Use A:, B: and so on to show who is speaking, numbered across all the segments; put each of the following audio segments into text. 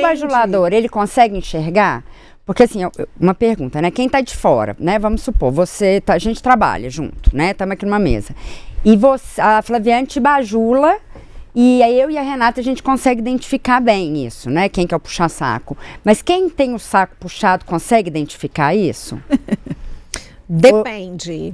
A: bajulador, ele consegue enxergar? Porque assim, uma pergunta, né? Quem tá de fora, né? Vamos supor, a gente trabalha junto, né? Estamos aqui numa mesa. E a Flaviane te bajula, e aí eu e a Renata a gente consegue identificar bem isso, né? Quem quer puxar-saco. Mas quem tem o saco puxado consegue identificar isso?
B: Depende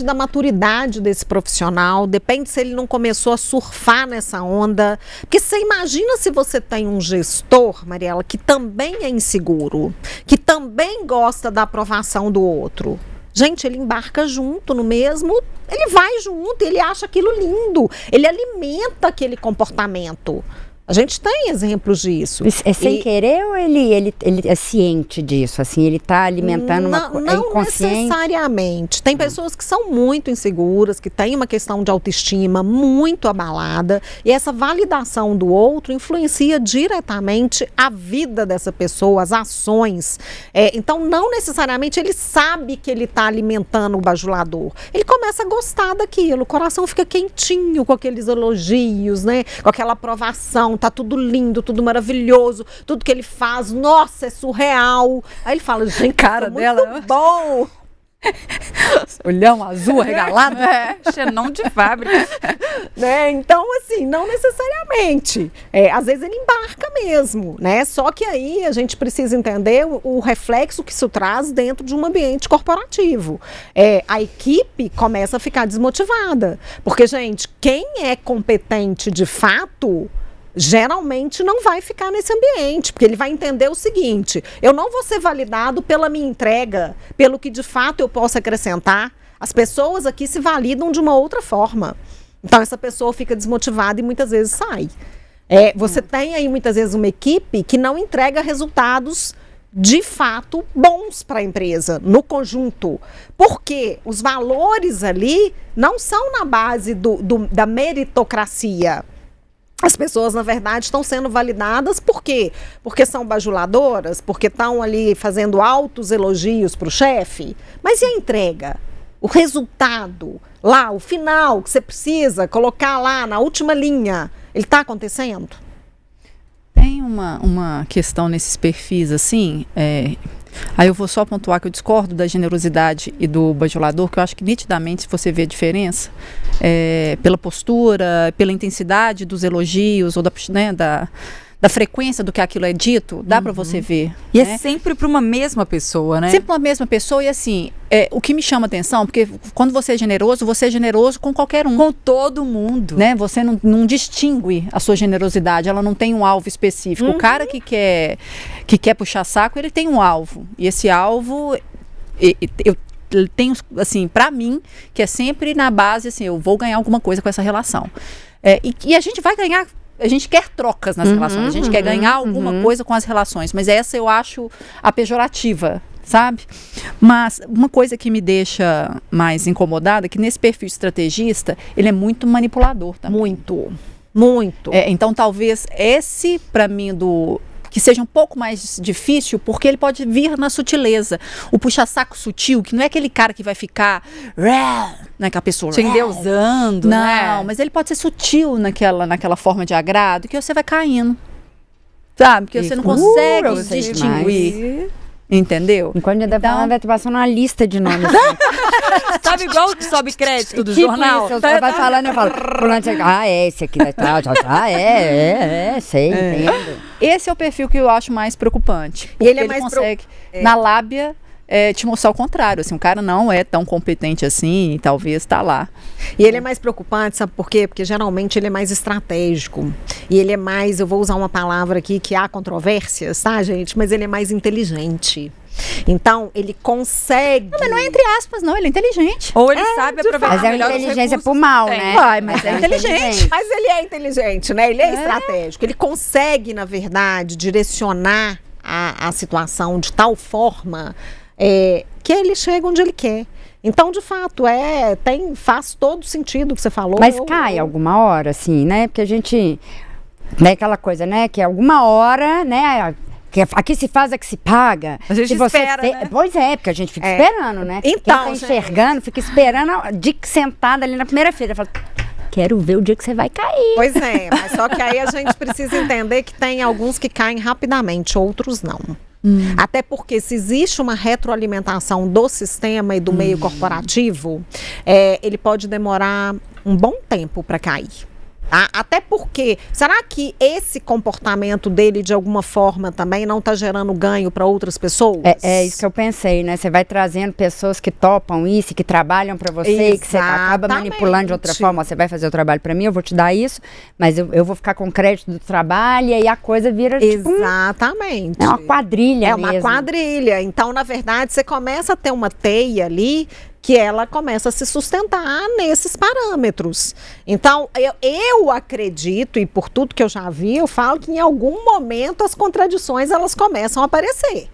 B: da maturidade desse profissional, depende se ele não começou a surfar nessa onda. Porque você imagina se você tem um gestor, Mariela, que também é inseguro, que também gosta da aprovação do outro. Gente, ele embarca junto no mesmo, ele vai junto, ele acha aquilo lindo, ele alimenta aquele comportamento. A gente tem exemplos disso.
A: É sem querer ou ele é ciente disso? Assim, ele está alimentando uma coisa inconsciente?
B: Não necessariamente. Tem pessoas que são muito inseguras, que têm uma questão de autoestima muito abalada, e essa validação do outro influencia diretamente a vida dessa pessoa, as ações. Então, não necessariamente ele sabe que ele está alimentando o bajulador. Ele começa a gostar daquilo, o coração fica quentinho com aqueles elogios, né? Com aquela aprovação. Tá tudo lindo, tudo maravilhoso, tudo que ele faz, nossa, é surreal. Aí ele fala, gente, cara dela, muito bom.
C: Olhão azul arregalado. Xenon de fábrica.
B: Né? Então, assim, não necessariamente. Às vezes ele embarca mesmo, né? Só que aí a gente precisa entender o reflexo que isso traz dentro de um ambiente corporativo. A equipe começa a ficar desmotivada. Porque, gente, quem é competente de fato geralmente não vai ficar nesse ambiente, porque ele vai entender o seguinte: eu não vou ser validado pela minha entrega, pelo que de fato eu posso acrescentar. As pessoas aqui se validam de uma outra forma. Então essa pessoa fica desmotivada e muitas vezes sai. Você tem aí muitas vezes uma equipe que não entrega resultados de fato bons para a empresa, no conjunto. Porque os valores ali não são na base da meritocracia. As pessoas, na verdade, estão sendo validadas por quê? Porque são bajuladoras, porque estão ali fazendo altos elogios para o chefe. Mas e a entrega? O resultado, lá, o final que você precisa colocar lá na última linha, ele está acontecendo?
C: Tem uma questão nesses perfis, assim, aí eu vou só pontuar que eu discordo da generosidade e do bajulador, que eu acho que nitidamente você vê a diferença pela postura, pela intensidade dos elogios ou da frequência do que aquilo é dito, dá para você ver.
A: E é sempre para uma mesma pessoa, né?
C: Sempre para uma mesma pessoa e assim, o que me chama atenção, porque quando você é generoso com qualquer um.
A: Com todo mundo.
C: Né? Você não distingue a sua generosidade, ela não tem um alvo específico. O cara que quer puxar saco, ele tem um alvo. E esse alvo, eu tenho, assim, para mim, que é sempre na base, assim, eu vou ganhar alguma coisa com essa relação. E a gente vai ganhar. A gente quer trocas nas relações, a gente quer ganhar alguma coisa com as relações, mas essa eu acho a pejorativa, sabe? Mas uma coisa que me deixa mais incomodada é que nesse perfil estrategista, ele é muito manipulador também.
B: Muito.
C: Então talvez esse, para mim, que seja um pouco mais difícil, porque ele pode vir na sutileza. O puxa-saco sutil, que não é aquele cara que vai ficar, né, que a pessoa
A: te endeusando, né?
C: Não, mas ele pode ser sutil naquela forma de agrado, que você vai caindo, sabe? Que você não consegue distinguir. Entendeu?
A: Enquanto eu vai passando uma lista de nomes.
C: Sabe igual o que sobe crédito do
A: tipo
C: jornal?
A: Isso, vai falando, eu falo, esse aqui, sei, entendo.
C: Esse é o perfil que eu acho mais preocupante.
B: E ele
C: consegue, na lábia, te mostrar o contrário. Assim, o cara não é tão competente assim e talvez está lá.
B: E ele é mais preocupante, sabe por quê? Porque geralmente ele é mais estratégico. E ele é mais, eu vou usar uma palavra aqui que há controvérsias, tá, gente? Mas ele é mais inteligente. Então, ele consegue...
C: Não, mas não é entre aspas, não. Ele é inteligente.
A: Ou ele sabe aproveitar
B: melhor.
A: Mas é uma inteligência pro mal, né?
C: Mas é inteligente.
B: Mas ele é inteligente, né? Ele é estratégico. Ele consegue, na verdade, direcionar a situação de tal forma que ele chega onde ele quer. Então, de fato, faz todo sentido o que você falou.
A: Mas cai alguma hora, assim, né? Porque a gente... Né, aquela coisa, né? Que alguma hora, né? Que aqui se faz, que se paga.
C: A gente espera, né?
A: Pois é, porque a gente fica esperando, né?
B: Então,
A: quem tá enxergando, fica esperando sentada ali na primeira fila. Fala, quero ver o dia que você vai cair.
B: Pois é, mas só que aí a gente precisa entender que tem alguns que caem rapidamente, outros não. Até porque se existe uma retroalimentação do sistema e do meio corporativo, ele pode demorar um bom tempo para cair. Até porque, será que esse comportamento dele, de alguma forma, também não está gerando ganho para outras pessoas?
A: É isso que eu pensei, né? Você vai trazendo pessoas que topam isso, que trabalham para você, e que você acaba manipulando de outra forma. Você vai fazer o trabalho para mim, eu vou te dar isso, mas eu vou ficar com crédito do trabalho, e aí a coisa vira
B: Exatamente.
A: É uma quadrilha
B: mesmo. É uma quadrilha. Então, na verdade, você começa a ter uma teia ali que ela começa a se sustentar nesses parâmetros. Então, eu acredito, e por tudo que eu já vi, eu falo que em algum momento as contradições elas começam a aparecer.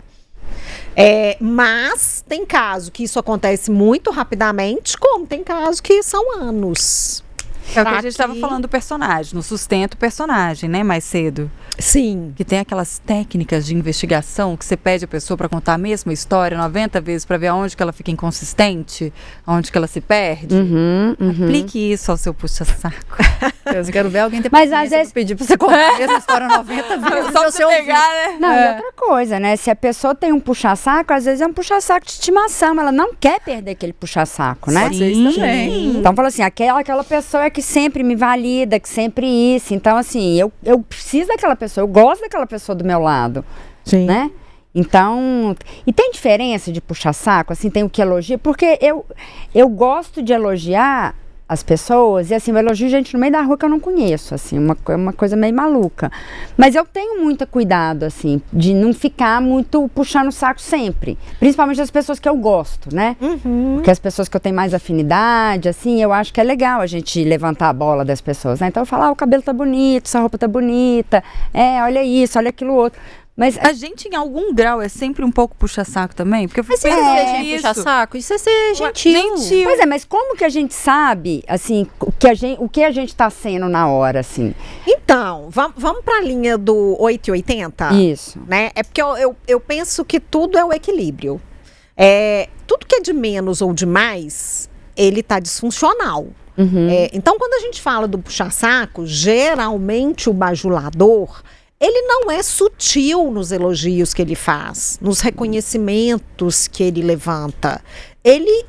B: Mas tem caso que isso acontece muito rapidamente, como tem caso que são anos.
D: É o que a gente estava falando do personagem, no sustento personagem, né, mais cedo.
B: Sim.
D: Que tem aquelas técnicas de investigação que você pede a pessoa para contar a mesma história 90 vezes para ver aonde que ela fica inconsistente, aonde que ela se perde. Aplique isso ao seu puxa-saco.
C: Eu quero ver alguém ter
A: mas às vezes
C: pedir para você contar a mesma história 90 vezes.
D: Só você pegar, né?
A: Não, e outra coisa, né? Se a pessoa tem um puxa-saco, às vezes é um puxa-saco de estimação, ela não quer perder aquele puxa-saco, né?
C: Sim, também.
A: Então, fala assim, aquela pessoa é que sempre me valida, que sempre isso. Então, assim, eu preciso daquela pessoa, eu gosto daquela pessoa do meu lado, né? Então, e tem diferença de puxa-saco, assim, tem o que elogia, porque eu gosto de elogiar as pessoas, e assim, eu elogio gente no meio da rua que eu não conheço, assim, uma coisa meio maluca. Mas eu tenho muito cuidado, assim, de não ficar muito puxando o saco sempre. Principalmente das pessoas que eu gosto, né? Porque as pessoas que eu tenho mais afinidade, assim, eu acho que é legal a gente levantar a bola das pessoas, né? Então eu falo, o cabelo tá bonito, essa roupa tá bonita, olha isso, olha aquilo outro. Mas
D: a gente, em algum grau, é sempre um pouco puxa-saco também? Porque eu
C: mas puxa-saco, isso é ser gentil.
A: Pois é, mas como que a gente sabe, assim, o que a gente tá sendo na hora, assim?
B: Então, vamos para a linha do 880?
A: Isso.
B: Né? É porque eu penso que tudo é o equilíbrio. Tudo que é de menos ou de mais, ele tá disfuncional. Então, quando a gente fala do puxa-saco, geralmente o bajulador, ele não é sutil nos elogios que ele faz, nos reconhecimentos que ele levanta. Ele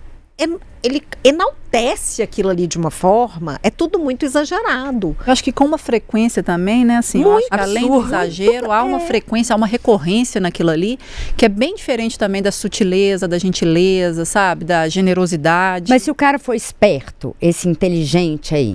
B: enaltece aquilo ali de uma forma, é tudo muito exagerado.
C: Eu acho que com uma frequência também, né, assim, eu acho que além do exagero, há uma frequência, há uma recorrência naquilo ali, que é bem diferente também da sutileza, da gentileza, sabe, da generosidade.
A: Mas se o cara for esperto, esse inteligente aí,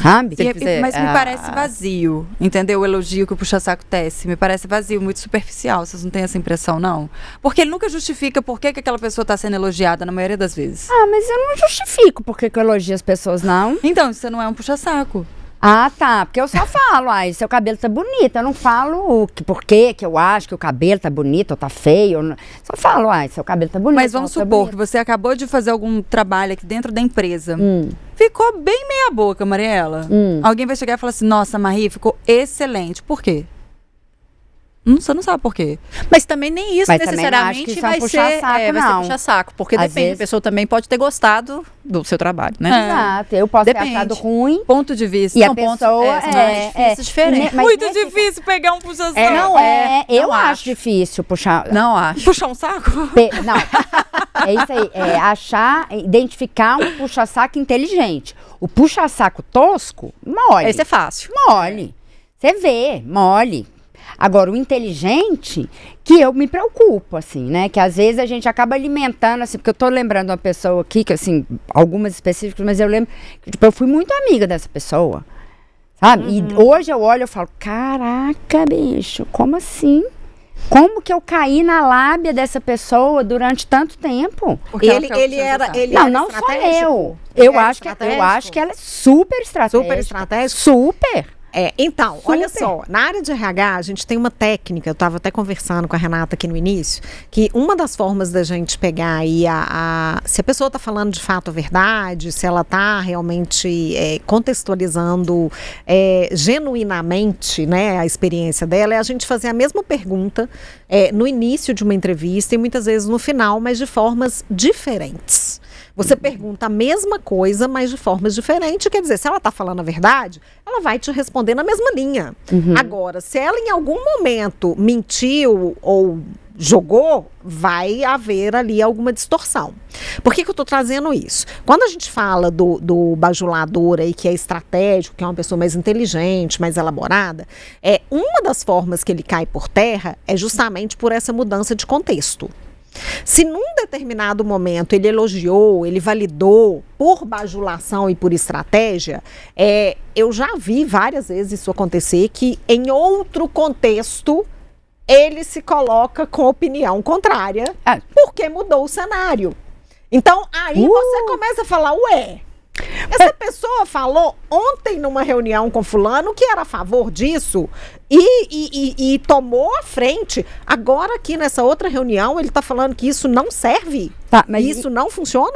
A: sabe?
D: Mas me parece vazio, entendeu? O elogio que o puxa-saco tece, me parece vazio, muito superficial, vocês não têm essa impressão, não? Porque ele nunca justifica por que aquela pessoa está sendo elogiada na maioria das vezes.
A: Mas eu não justifico porque eu elogio as pessoas, não.
D: Então, você não é um puxa-saco.
A: Ah, tá. Porque eu só falo, seu cabelo tá bonito. Eu não falo por que eu acho que o cabelo tá bonito ou tá feio. Só falo, seu cabelo tá bonito.
D: Mas vamos supor que você acabou de fazer algum trabalho aqui dentro da empresa. Ficou bem meia boca, Mariela. Alguém vai chegar e falar assim, nossa, Marie, ficou excelente. Por quê? Você não sabe por quê.
C: Mas também nem isso necessariamente
A: que
C: vai ser puxa-saco. Porque depende, a pessoa também pode ter gostado do seu trabalho, né?
A: Exato. Eu posso ter achado ruim.
D: Ponto de vista.
A: E a pessoa
C: diferente.
D: Muito difícil pegar um puxa-saco.
A: Eu acho difícil puxar.
C: Não acho.
D: Puxar um saco?
A: Não. É isso aí. Identificar um puxa-saco inteligente. O puxa-saco tosco, mole.
C: Esse é fácil.
A: Mole. Você vê, mole. Agora, o inteligente, que eu me preocupo, assim, né? Que às vezes a gente acaba alimentando, assim, porque eu tô lembrando uma pessoa aqui, que assim, algumas específicas, mas eu lembro que, tipo, eu fui muito amiga dessa pessoa, sabe? E hoje eu olho e falo, caraca, bicho, como assim? Como que eu caí na lábia dessa pessoa durante tanto tempo?
B: Porque ele era
A: não sou eu. Eu acho que ela é super estratégica.
B: Super estratégica?
A: Super.
B: Então, olha só, na área de RH a gente tem uma técnica, eu estava até conversando com a Renata aqui no início, que uma das formas da gente pegar aí se a pessoa está falando de fato a verdade, se ela está realmente contextualizando genuinamente, né, a experiência dela, é a gente fazer a mesma pergunta no início de uma entrevista e muitas vezes no final, mas de formas diferentes. Você pergunta a mesma coisa, mas de formas diferentes. Quer dizer, se ela está falando a verdade, ela vai te responder na mesma linha. Agora, se ela em algum momento mentiu ou jogou, vai haver ali alguma distorção. Por que eu estou trazendo isso? Quando a gente fala do bajulador aí, que é estratégico, que é uma pessoa mais inteligente, mais elaborada, uma das formas que ele cai por terra é justamente por essa mudança de contexto. Se num determinado momento ele elogiou, ele validou por bajulação e por estratégia, eu já vi várias vezes isso acontecer, que em outro contexto ele se coloca com opinião contrária, porque mudou o cenário. Então, aí você começa a falar, essa pessoa falou ontem numa reunião com fulano que era a favor disso e tomou a frente. Agora aqui nessa outra reunião ele está falando que isso não serve,
A: Tá, mas
B: isso não funciona?